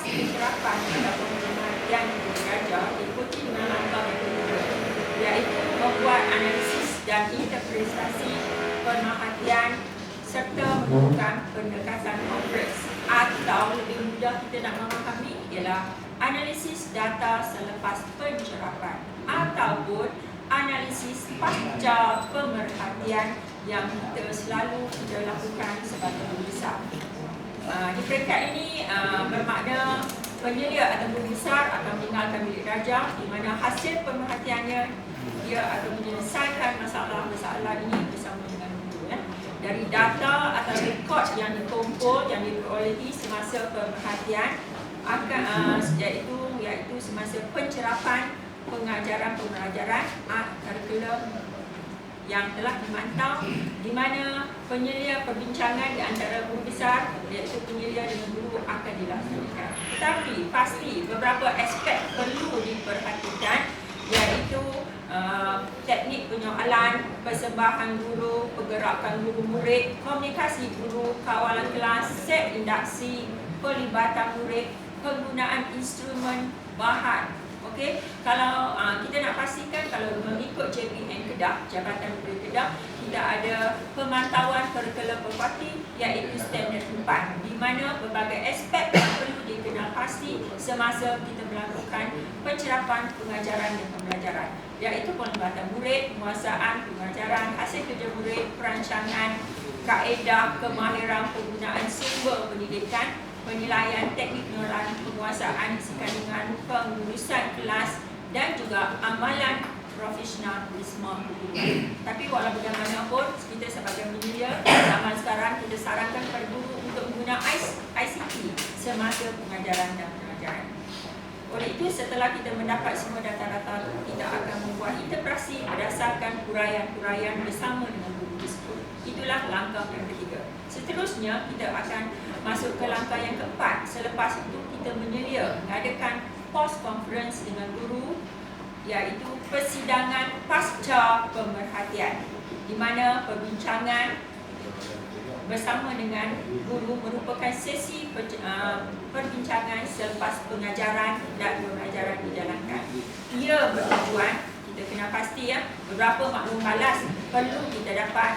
pencerapan ataupun pemerhatian belajar diikuti dengan langkah yang kedua, iaitu membuat analisis dan interpretasi pemerhatian serta menemukan pendekatan kompleks, atau lebih mudah kita nak memahami ialah analisis data selepas pencerapan ataupun analisis pasca pemerhatian yang selalu kita lakukan sebagai guru besar. Di peringkat ini bermakna penyelia atau guru besar akan meninggalkan bilik belajar di mana hasil pemerhatiannya dia akan menyelesaikan masalah-masalah ini bersama dengan guru. Dari data atau rekod yang dikumpul, yang diperolehi semasa pemerhatian akan iaitu semasa pencerapan pengajaran pembelajaran kurikulum yang telah dimantau, di mana penyelia perbincangan di antara guru besar iaitu penyelia dengan guru akan dilaksanakan. Tetapi pasti beberapa aspek perlu diperhatikan, iaitu teknik penyoalan, persembahan guru, pergerakan guru murid, komunikasi guru, kawalan kelas, set induksi, pelibatan murid, penggunaan instrumen bahan. Okey, kalau kita nak pastikan kalau mengikut JPN Kedah, Jabatan Pendidikan Kedah, kita ada pemantauan kurikulum berparti iaitu standard 4, di mana berbagai aspek yang perlu dikenal pasti semasa kita melakukan pencerapan pengajaran dan pembelajaran, iaitu pelibatan murid, penguasaan pengajaran, hasil kerja murid, perancangan, kaedah, kemahiran penggunaan sumber pendidikan, penilaian teknik pengenalan, penguasaan sekandungan, pengurusan kelas dan juga amalan profesionalisme guru. Tapi walau bagaimanapun, kita sebagai penyelia zaman sekarang kita sarankan kepada guru untuk menggunakan ICT semasa pengajaran dan pengajaran. Oleh itu, setelah kita mendapat semua data-data, kita akan membuat interpretasi berdasarkan huraian-huraian bersama dengan guru tersebut. Itulah langkah yang ketiga. Seterusnya, kita akan masuk ke langkah yang keempat. Selepas itu, kita menyelia mengadakan post conference dengan guru, iaitu persidangan pasca pemerhatian, di mana perbincangan bersama dengan guru merupakan sesi perbincangan selepas pengajaran dan pembelajaran dijalankan. Ia bertujuan, kita kena pasti beberapa maklum balas perlu kita dapat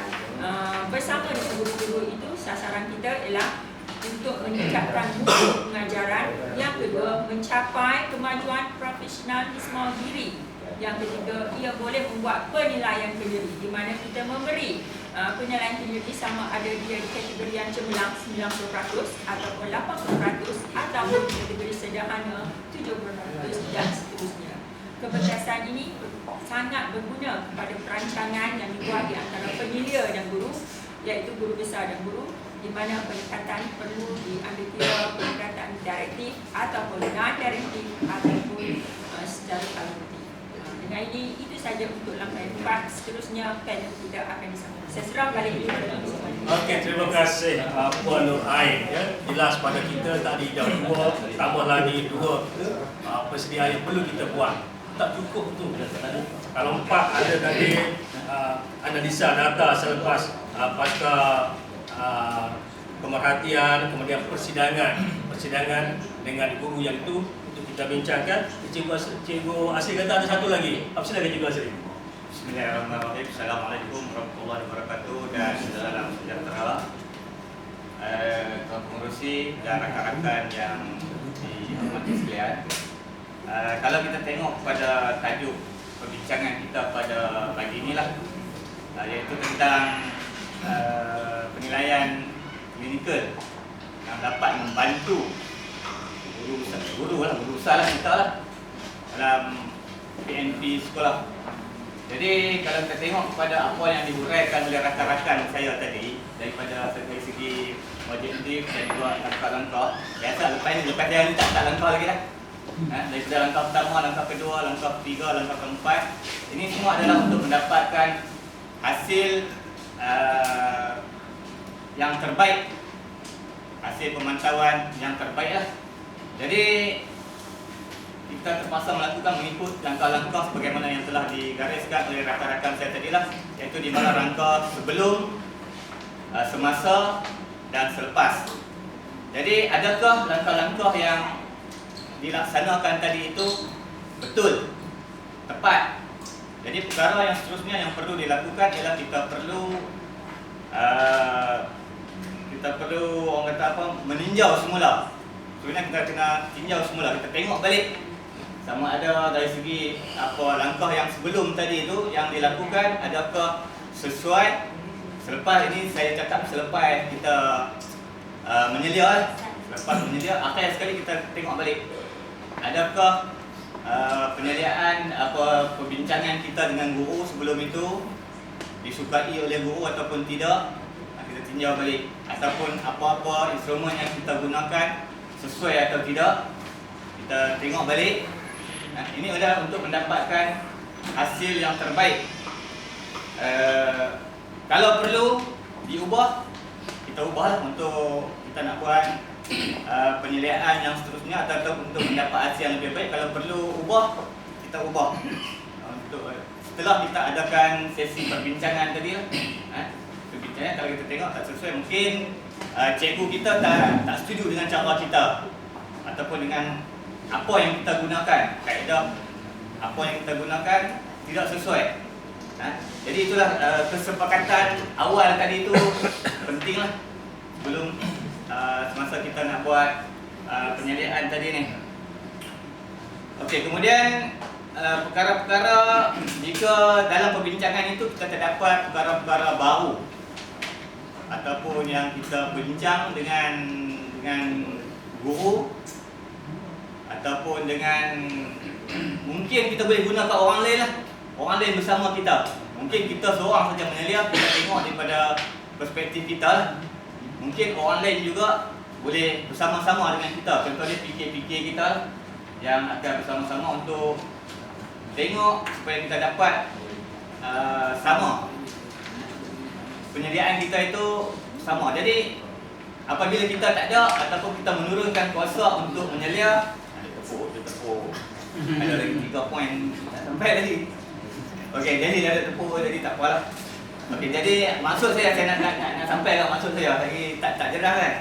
bersama dengan guru-guru itu. Sasaran kita ialah untuk meningkatkan mutu pengajaran. Yang kedua, mencapai kemajuan profesionalisme diri. Yang ketiga, ia boleh membuat penilaian kendiri, di mana kita memberi penilaian kendiri sama ada dia di kategori yang cemerlang 90% ataupun 80% ataupun kategori sederhana 70% dan seterusnya. Keberkaitan ini sangat berguna kepada perancangan yang dibuat di antara penyelia dan guru, iaitu guru besar dan guru, di mana pendekatan perlu diambil kira pendekatan direktif ataupun non-direktif ataupun secara algoritma. Dengan ini, itu saja untuk langkah yang keempat. Seterusnya, panel kita akan disambung. Saya serah balik dulu kepada Puan. Okey, terima kasih Puan Nur Ain. Jelas pada kita tadi dah tambah lagi dua persediaan yang perlu kita buat. Tak cukup tu. Kalau empat ada tadi analisa data selepas pasca pemerhatian, kemudian persidangan dengan guru yang itu untuk kita bincangkan. Cikgu Asri kata ada satu lagi. Apa silakan Cikgu Asri? Bismillahirrahmanirrahim. Assalamualaikum warahmatullahi wabarakatuh dan salam sejahtera tuan pengerusi dan rakan-rakan yang dihormati sekalian. Kalau kita tengok pada tajuk perbincangan kita pada pagi inilah, iaitu tentang penilaian klinikal yang dapat membantu guru besar lah kita lah dalam PNP sekolah. Jadi kalau kita tengok kepada apa yang dihuraikan oleh rakan-rakan saya tadi daripada segi objektif dan juga langkah-langkah, biasa lepas dia ni tak langkah lagi dah. Daripada langkah pertama, langkah kedua, langkah ketiga, langkah keempat, ini semua adalah untuk mendapatkan hasil yang terbaik, hasil pemantauan yang terbaik lah. Jadi kita terpaksa mengikut langkah-langkah sebagaimana yang telah digariskan oleh rakan-rakan saya tadi lah, iaitu di mana rangka sebelum, semasa dan selepas. Jadi adakah langkah-langkah yang dilaksanakan tadi itu betul, tepat. Jadi perkara yang seterusnya yang perlu dilakukan ialah kita perlu orang kata apa, meninjau semula. Sebenarnya kita kena tinjau semula, kita tengok balik sama ada dari segi apa langkah yang sebelum tadi itu yang dilakukan adakah sesuai. Selepas ini saya cakap selepas kita menyelia, selepas menyelia akhir sekali kita tengok balik adakah penyediaan apa perbincangan kita dengan guru sebelum itu disukai oleh guru ataupun tidak. Kita tinjau balik, ataupun apa-apa instrumen yang kita gunakan sesuai atau tidak, kita tengok balik. Ini adalah untuk mendapatkan hasil yang terbaik. Kalau perlu diubah, kita ubahlah untuk kita nak buat penyediaan yang seterusnya atau untuk mendapat hasil yang lebih baik. Kalau perlu ubah, kita ubah. Untuk setelah kita adakan sesi perbincangan tadi, perbincangan kalau kita tengok tak sesuai, mungkin cikgu kita tak setuju dengan cara kita ataupun dengan apa yang kita gunakan, kaedah apa yang kita gunakan tidak sesuai. Jadi itulah kesepakatan awal tadi itu pentinglah sebelum semasa kita nak buat penyediaan tadi ni. Okey, kemudian perkara-perkara jika dalam perbincangan itu kita terdapat perkara-perkara baru ataupun yang kita bincang dengan guru ataupun dengan mungkin kita boleh gunakan orang lain lah, orang lain bersama kita. Mungkin kita seorang saja menyelia, kita tengok daripada perspektif kita lah. Mungkin orang lain juga boleh bersama-sama dengan kita. Contohnya fikir-fikir kita yang akan bersama-sama untuk tengok supaya kita dapat sama, penyediaan kita itu sama. Jadi apabila kita tak ada ataupun kita menurunkan kuasa untuk menyelia, ada tepuk. Ada lagi 3 poin tak sampai lagi. Okey, jadi dah ada tepuk, jadi tak apalah. Okey, jadi maksud saya nak sampai kat maksud saya lagi tak jelas kan.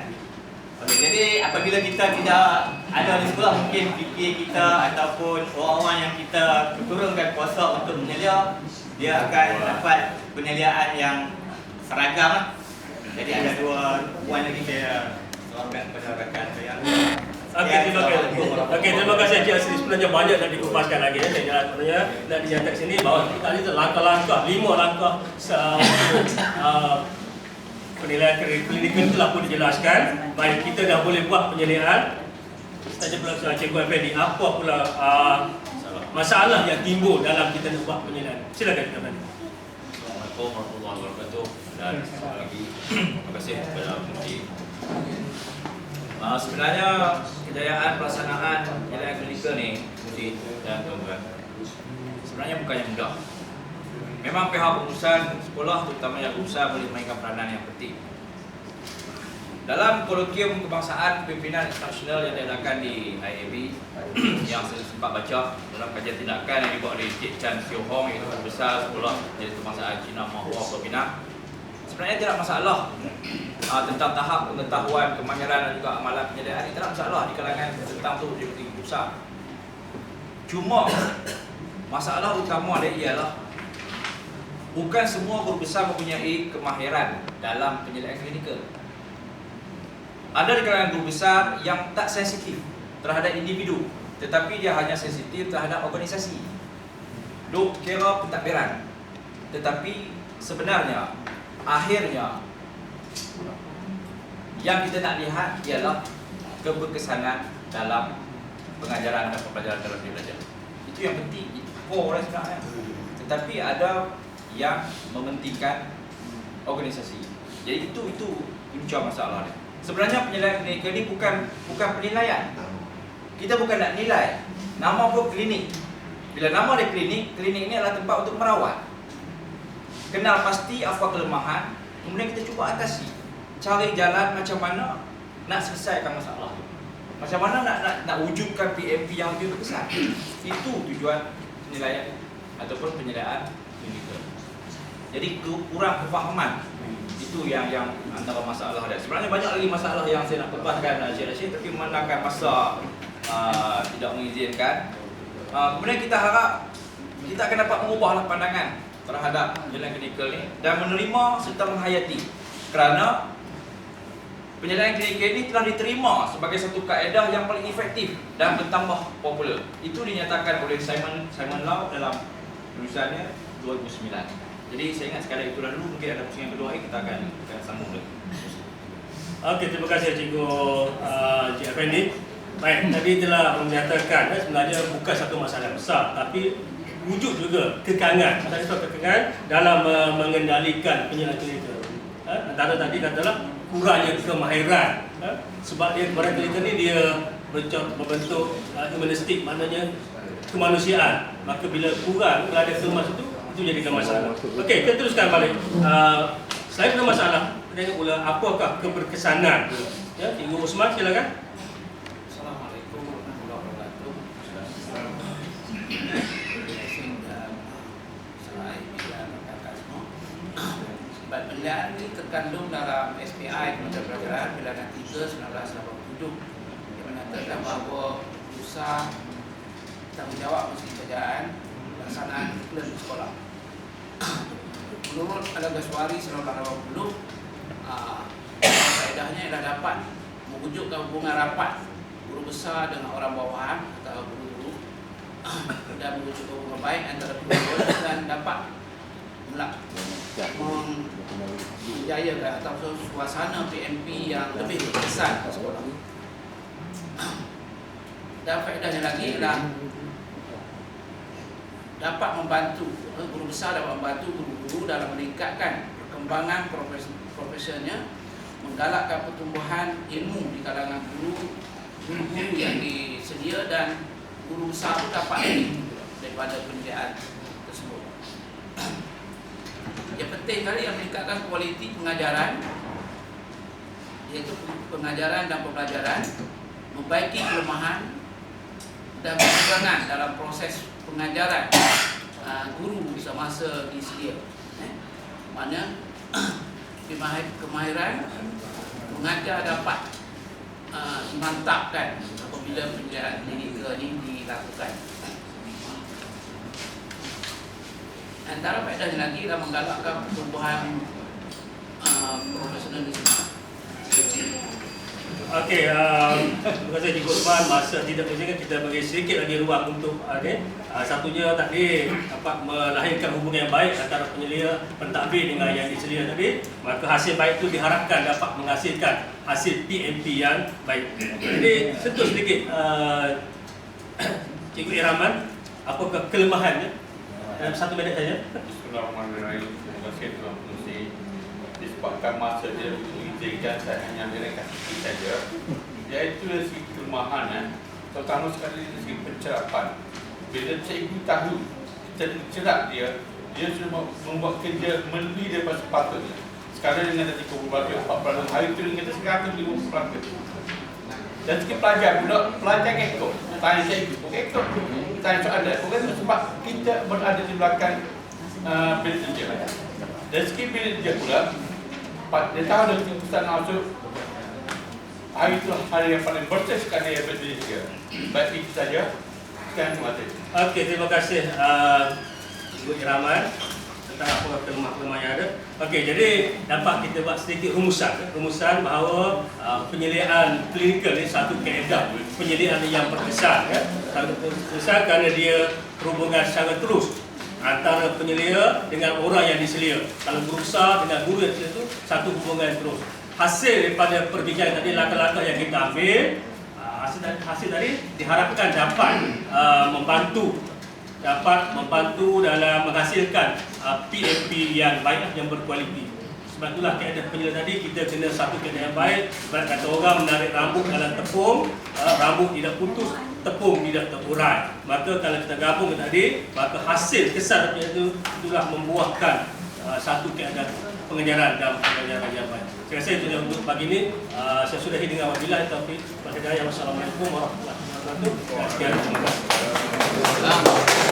Okey, jadi apabila kita tidak ada di sekolah, mungkin fikir kita ataupun orang-orang yang kita turunkan kuasa untuk menyelia, dia akan dapat penyeliaan yang seragam. Jadi ada 2 poin lagi saya soalkan kepada rakan saya. Okey, terima kasih Encik Asri. Sebenarnya banyak nak dikupaskan lagi. Sebenarnya nak dicatat sini bahawa tadi tu langkah-langkah, 5 langkah penilaian klinikal telah pun dijelaskan. Baik, kita dah boleh buat penyeliaan. Saja pula Cikgu Effendi, apa pula masalah yang timbul dalam kita nak buat penyeliaan? Silakan kita balik. Assalamualaikum warahmatullahi wabarakatuh. Dan sekali lagi terima kasih kepada Menteri. Sebenarnya kejayaan pelaksanaan penyelidikan klinikal ni, Menteri dan tuan-tuan, sebenarnya bukan yang mudah. Memang pihak pengurusan sekolah, terutamanya pengurusan, boleh mainkan peranan yang penting. Dalam kolokium kebangsaan pimpinan internasional yang diadakan di IAB yang saya sempat baca dalam kajian tindakan yang dibuat oleh Cik Chan Sio Hong, iaitu Guru Besar Sekolah Jadi Kebangsaan Cina Mahua Pembina, sebenarnya tidak masalah tentang tahap pengetahuan, kemahiran dan juga amalan penyediaan. Ini tidak masalah di kalangan tentang tu di pusat. Cuma masalah utama dia ialah bukan semua guru besar mempunyai kemahiran dalam penyediaan klinikal. Ada di kalangan guru besar yang tak sensitif terhadap individu, tetapi dia hanya sensitif terhadap organisasi. Duk kira pentadbiran. Tetapi sebenarnya akhirnya yang kita nak lihat ialah keberkesanan dalam pengajaran dan pembelajaran dalam belajar. Itu yang penting, itu core sebenarnya. Tetapi ada yang mementingkan organisasi. Jadi itu punca masalah dia. Sebenarnya penyelidikan klinikal ini bukan penilaian. Kita bukan nak nilai. Nama pun klinik. Bila nama dia klinik, klinik ini adalah tempat untuk merawat. Kenal pasti apa kelemahan, kemudian kita cuba atasi. Cari jalan macam mana nak selesaikan masalah. Macam mana nak wujudkan PMP yang lebih besar. Itu tujuan penilaian ataupun penyelidikan klinikal. Jadi kurang kefahaman. Itu yang antara masalah dia. Sebenarnya banyak lagi masalah yang saya nak kebahkan Cik Rashid, tapi memandangkan masa tidak mengizinkan. Kemudian kita harap kita akan dapat mengubahlah pandangan terhadap jalan klinikal ni dan menerima serta menghayati, kerana penyelenggaraan klinikal ini telah diterima sebagai satu kaedah yang paling efektif dan bertambah popular. Itu dinyatakan oleh Simon Lau dalam tulisannya 2009. Jadi saya ingat sekali itulah dulu, mungkin ada pusingan kedua lagi kita akan sambung lagi. Okey, terima kasih Cikgu Cik Effendi. Baik, tadi telah menyatakan sebenarnya bukan satu masalah besar, tapi wujud juga kekangan, dalam mengendalikan penyelenggaraan klinikal. Antara tadi katalah kurangnya kemahiran, sebab dia kemahiran klinikal ni dia membentuk humanistik, maknanya kemanusiaan. Maka bila kurang, bila ada kemas itu jadikan masalah. Okey, kita teruskan balik. Selain ada masalah, tengok pula apakah keberkesanan. Ya, Cikgu Osman silakan. Assalamualaikum warahmatullahi wabarakatuh. Sebab benda ini terkandung dalam SPI Kementerian Pelajaran Bilangan 3 1987 yang menyatakan bahawa usaha tanggungjawab Menteri Kerajaan pelaksanaan iklan di sekolah. Menurut Al-Ghazwari 1980, kaedahnya ialah dapat mewujudkan hubungan rapat guru besar dengan orang bawahan atau guru-guru dan mewujudkan hubungan baik antara guru dan dapat menjayakan atau suasana PMP yang lebih berkesan di sekolah. Dan faedahnya lagi ialah dapat membantu guru besar, dapat membantu guru-guru dalam meningkatkan perkembangan profesinya, menggalakkan pertumbuhan ilmu di kalangan guru-guru yang disedia, dan guru besar pun dapat lebih daripada pendidikan tersebut. Yang penting kali yang meningkatkan kualiti pengajaran, iaitu pengajaran dan pembelajaran, membaiki kelemahan dan kekurangan dalam proses pengajaran guru semasa disedia. Mana kemahiran mengajar dapat dimantapkan apabila pendidikan klinikal ini dilakukan. Antara faedahnya lagi adalah menggalakkan pertumbuhan profesionalisme. Okey, terima kasih Cikgu Osman. Masa tidak mengizinkan, kita bagi sedikit lagi ruang untuk satunya tadi dapat melahirkan hubungan yang baik antara penyelia pentadbir dengan yang diselia tadi. Maka hasil baik itu diharapkan dapat menghasilkan hasil PMP yang baik. Jadi sentuh sedikit Cikgu Iraman, apakah kelemahannya dalam 1 minit saja? Bismillahirrahmanirrahim. Terima kasih Tuan Pengerusi. Disebabkan masa dia mengizinkan, saya hanya berikan sedikit saja, iaitu dari segi kelemahan, terutama sekali dari segi pencerapan. Bila cikgu tahu kita mencerap dia sudah membuat kerja melebihi daripada sepatutnya. Sekarang dengan tadi beberapa 4 hari itu dengan 150%. Dan segi pelajar pula, pelajar ikut tanya cikgu, bukan ikut tanya soalan, bukan sebab kita berada di belakang bilik kerja. Dan segi bilik kerja pula, dia tahu dari keputusan masuk hari itu hari yang paling bersih sekali yang bilik kerja. Baik itu saja. Terima kasih. Okey, terima kasih Ibu Iraman tentang apa kelemahan-kelemahan yang ada. Okey, jadi dapat kita buat sedikit rumusan bahawa penyeliaan klinikal ini satu kaedah penyeliaan yang berkesan, ya. Sangat berkesan kerana dia berhubungan secara terus antara penyelia dengan orang yang diselia. Kalau guru besar dengan guru yang diselia itu satu hubungan terus. Hasil daripada perbincangan tadi, langkah-langkah yang kita ambil, hasil tadi diharapkan dapat membantu dalam menghasilkan PMP yang baik, yang berkualiti. Sebab itulah kaedah penyelia tadi, kita kena satu kaedah yang baik. Sebab kata orang menarik rambut dalam tepung, rambut tidak putus, tepung tidak terurai. Maka kalau kita gabung tadi, maka hasil kesan itu itulah membuahkan satu kaedah pengajaran dan pengajaran yang baik. Saya rasa itu untuk pagi ini. Saya sudahi dengan wabillahi taufiq wal hidayah. Wassalamualaikum warahmatullahi wabarakatuh. Sekian, terima kasih.